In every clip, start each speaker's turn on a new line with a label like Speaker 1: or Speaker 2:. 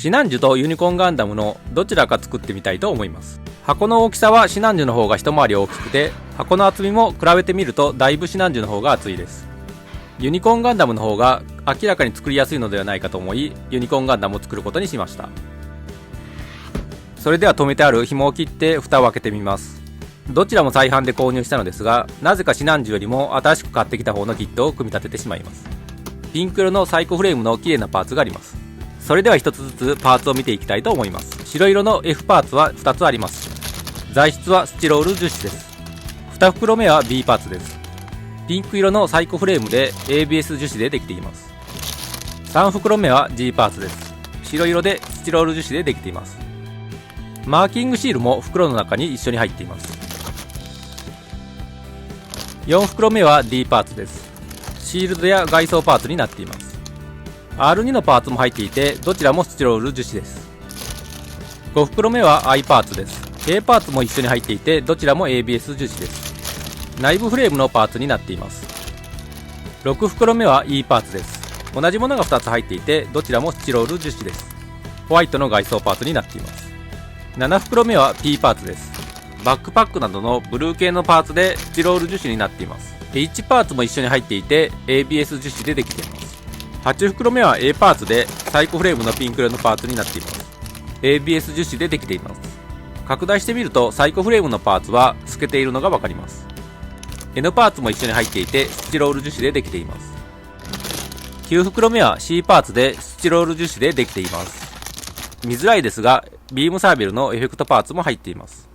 Speaker 1: シナンジュとユニコーンガンダムのどちらか作ってみたいと思います。箱の大きさはシナンジュの方が一回り大きくて、箱の厚みも比べてみるとだいぶシナンジュの方が厚いです。ユニコーンガンダムの方が明らかに作りやすいのではないかと思い、ユニコーンガンダムを作ることにしました。それでは止めてある紐を切って蓋を開けてみます。どちらも再販で購入したのですが、なぜかシナンジュよりも新しく買ってきた方のキットを組み立ててしまいます。ピンク色のサイコフレームの綺麗なパーツがあります。それでは一つずつパーツを見ていきたいと思います。白色の F パーツは2つあります。材質はスチロール樹脂です。2袋目は B パーツです。ピンク色のサイコフレームで ABS 樹脂でできています。3袋目は G パーツです。白色でスチロール樹脂でできています。マーキングシールも袋の中に一緒に入っています。4袋目は D パーツです。シールドや外装パーツになっています。R2 のパーツも入っていて、どちらもスチロール樹脂です。5袋目は I パーツです。A パーツも一緒に入っていて、どちらも ABS 樹脂です。内部フレームのパーツになっています。6袋目は E パーツです。同じものが2つ入っていて、どちらもスチロール樹脂です。ホワイトの外装パーツになっています。7袋目は P パーツです。バックパックなどのブルー系のパーツでスチロール樹脂になっています。H パーツも一緒に入っていて、ABS 樹脂でできています。8袋目は A パーツでサイコフレームのピンク色のパーツになっています。ABS 樹脂でできています。拡大してみるとサイコフレームのパーツは透けているのがわかります。N パーツも一緒に入っていてスチロール樹脂でできています。9袋目は C パーツでスチロール樹脂でできています。見づらいですがビームサーベルのエフェクトパーツも入っています。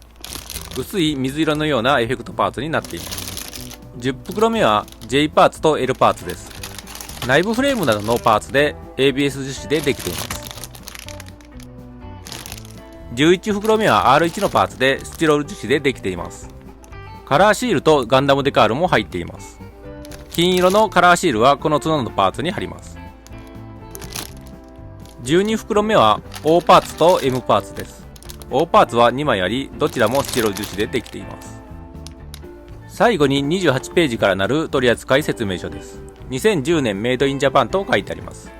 Speaker 1: 薄い水色のようなエフェクトパーツになっています。10袋目は J パーツと L パーツです。内部フレームなどのパーツで ABS 樹脂でできています。11袋目は R1 のパーツでスチロール樹脂でできています。カラーシールとガンダムデカールも入っています。金色のカラーシールはこの角のパーツに貼ります。12袋目は O パーツと M パーツです。O パーツは2枚あり、どちらもスチロール樹脂でできています。最後に28ページからなる取扱説明書です。2010年メイドインジャパンと書いてあります。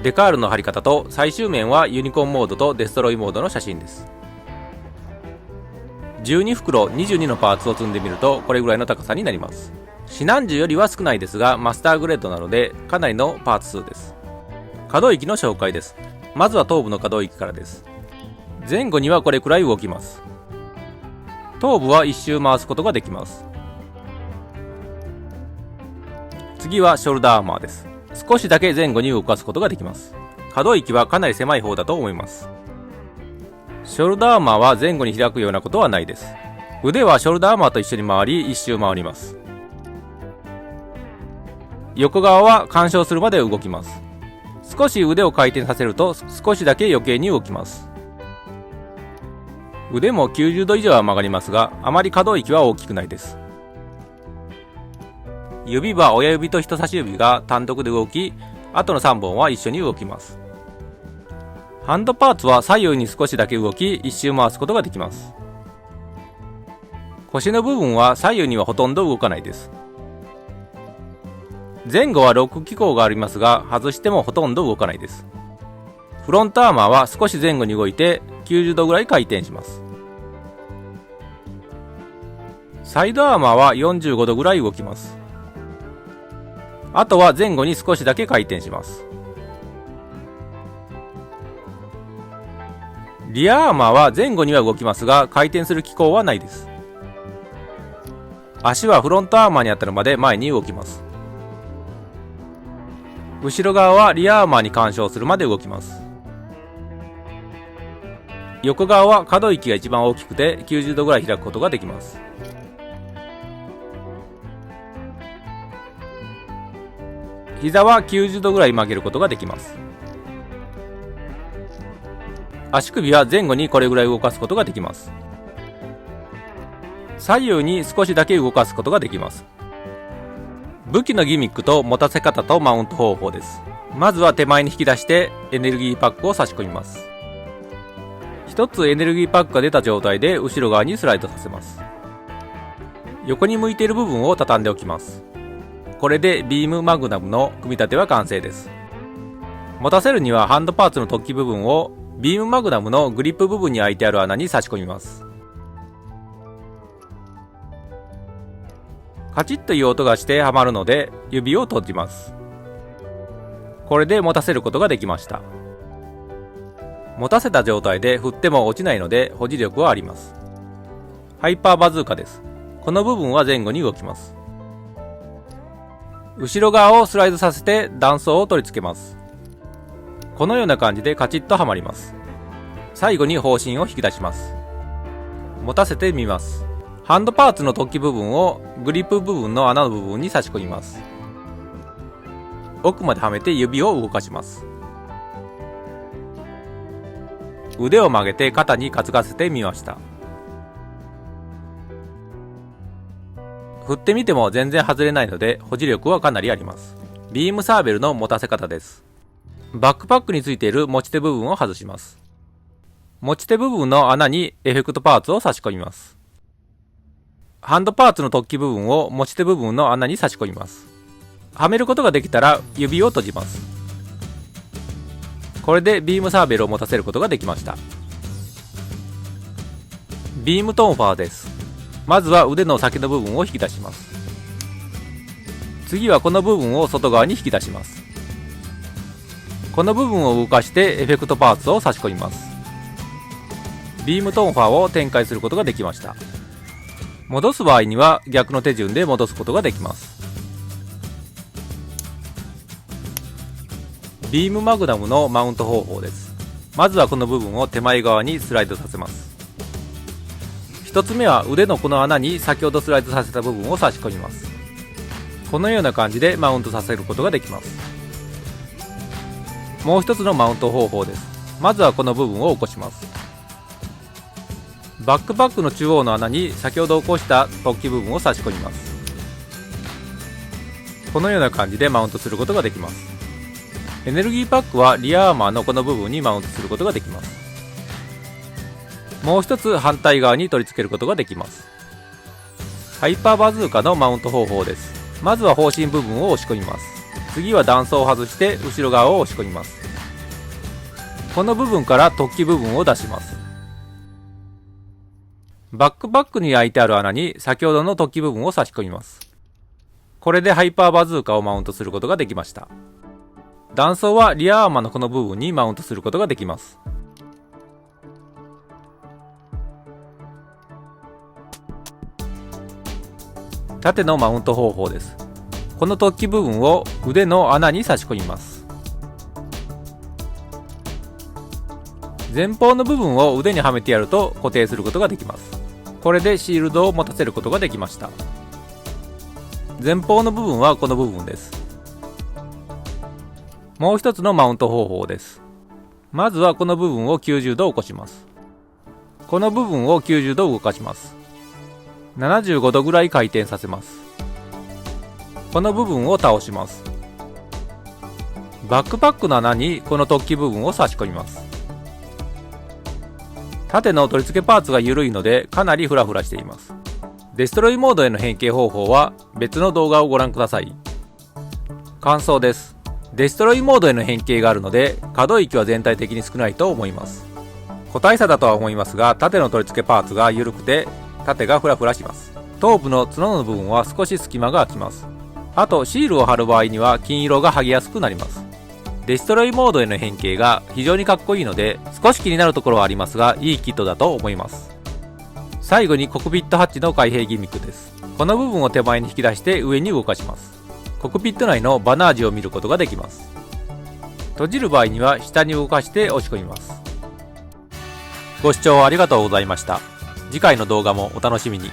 Speaker 1: デカールの貼り方と最終面はユニコーンモードとデストロイモードの写真です。12袋22のパーツを積んでみるとこれぐらいの高さになります。シナンジュよりは少ないですがマスターグレードなのでかなりのパーツ数です。可動域の紹介です。まずは頭部の可動域からです。前後にはこれくらい動きます。頭部は一周回すことができます。次はショルダーアーマーです。少しだけ前後に動かすことができます。可動域はかなり狭い方だと思います。ショルダーアーマーは前後に開くようなことはないです。腕はショルダーアーマーと一緒に回り一周回ります。横側は干渉するまで動きます。少し腕を回転させると少しだけ余計に動きます。腕も90度以上は曲がりますが、あまり可動域は大きくないです。指は親指と人差し指が単独で動き、あとの3本は一緒に動きます。ハンドパーツは左右に少しだけ動き、一周回すことができます。腰の部分は左右にはほとんど動かないです。前後はロック機構がありますが、外してもほとんど動かないです。フロントアーマーは少し前後に動いて90度ぐらい回転します。サイドアーマーは45度ぐらい動きます。あとは前後に少しだけ回転します。リアアーマーは前後には動きますが回転する機構はないです。足はフロントアーマーに当たるまで前に動きます。後ろ側はリアアーマーに干渉するまで動きます。横側は可動域が一番大きくて90度ぐらい開くことができます。膝は90度ぐらい曲げることができます。足首は前後にこれぐらい動かすことができます。左右に少しだけ動かすことができます。武器のギミックと持たせ方とマウント方法です。まずは手前に引き出してエネルギーパックを差し込みます。一つエネルギーパックが出た状態で後ろ側にスライドさせます。横に向いている部分を畳んでおきます。これでビームマグナムの組み立ては完成です。持たせるにはハンドパーツの突起部分をビームマグナムのグリップ部分に開いてある穴に差し込みます。カチッという音がしてはまるので指を閉じます。これで持たせることができました。持たせた状態で振っても落ちないので保持力はあります。ハイパーバズーカです。この部分は前後に動きます。後ろ側をスライドさせて断層を取り付けます。このような感じでカチッとはまります。最後に方針を引き出します。持たせてみます。ハンドパーツの突起部分をグリップ部分の穴の部分に差し込みます。奥まではめて指を動かします。腕を曲げて肩に担がせてみました。振ってみても全然外れないので保持力はかなりあります。ビームサーベルの持たせ方です。バックパックについている持ち手部分を外します。持ち手部分の穴にエフェクトパーツを差し込みます。ハンドパーツの突起部分を持ち手部分の穴に差し込みます。はめることができたら指を閉じます。これでビームサーベルを持たせることができました。ビームトンファーです。まずは腕の先の部分を引き出します。次はこの部分を外側に引き出します。この部分を動かしてエフェクトパーツを差し込みます。ビームトンファーを展開することができました。戻す場合には逆の手順で戻すことができます。ビームマグナムのマウント方法です。まずはこの部分を手前側にスライドさせます。一つ目は腕のこの穴に先ほどスライドさせた部分を差し込みます。このような感じでマウントさせることができます。もう一つのマウント方法です。まずはこの部分を起こします。バックパックの中央の穴に先ほど起こした突起部分を差し込みます。このような感じでマウントすることができます。エネルギーパックはリアアーマーのこの部分にマウントすることができます。もう一つ反対側に取り付けることができます。ハイパーバズーカのマウント方法です。まずは方針部分を押し込みます。次は断層を外して後ろ側を押し込みます。この部分から突起部分を出します。バックパックに開いてある穴に先ほどの突起部分を差し込みます。これでハイパーバズーカをマウントすることができました。断層はリアアーマーのこの部分にマウントすることができます。縦のマウント方法です。この突起部分を腕の穴に差し込みます。前方の部分を腕にはめてやると固定することができます。これでシールドを持たせることができました。前方の部分はこの部分です。もう一つのマウント方法です。まずはこの部分を90度起こします。この部分を90度動かします。75度ぐらい回転させます。この部分を倒します。バックパックの穴にこの突起部分を差し込みます。縦の取り付けパーツが緩いのでかなりフラフラしています。デストロイモードへの変形方法は別の動画をご覧ください。感想です。デストロイモードへの変形があるので可動域は全体的に少ないと思います。個体差だとは思いますが縦の取り付けパーツが緩くて縦がフラフラします。頭部の角の部分は少し隙間が空きます。あとシールを貼る場合には金色が剥げやすくなります。デストロイモードへの変形が非常にかっこいいので少し気になるところはありますがいいキットだと思います。最後にコクピットハッチの開閉ギミックです。この部分を手前に引き出して上に動かします。コクピット内のバナージを見ることができます。閉じる場合には下に動かして押し込みます。ご視聴ありがとうございました。次回の動画もお楽しみに。